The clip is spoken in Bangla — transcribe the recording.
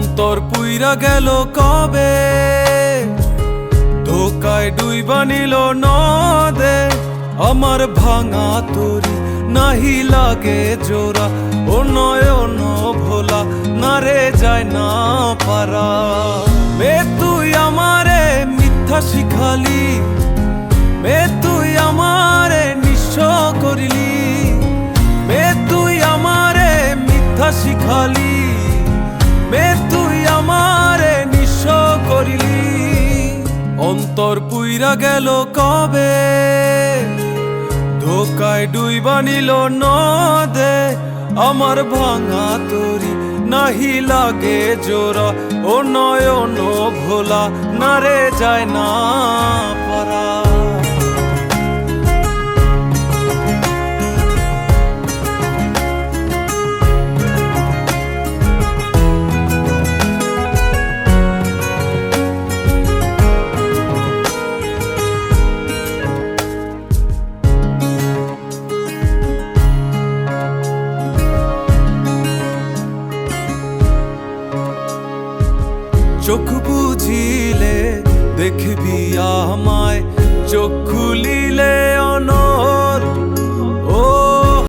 অন্তর পুইরা গেল কবে, ধোকায় ডুইবা নিল নদে। আমার ভাঙা তরি নাহি লাগে জোড়া, ও নয়ন ভোলা না রে যায় না পারা। মে তুই আমারে মিথ্যা শিখালি, মে তুই আমারে নিঃস্ব করিলি, মে তুই আমারে মিথ্যা শিখালি, মে তুই আমারে নিঃস্ব করিলি। অন্তর পুইরা গেল কবে, ধোকায় ডুইবা নিল নদে। আমার ভাঙা তরি নাহি লাগে জোড়া, ও নয়ন ভোলা না রে যায় না পারা। চোখ বুঝিলে দেখবি আমায়, চোখ খুলিলে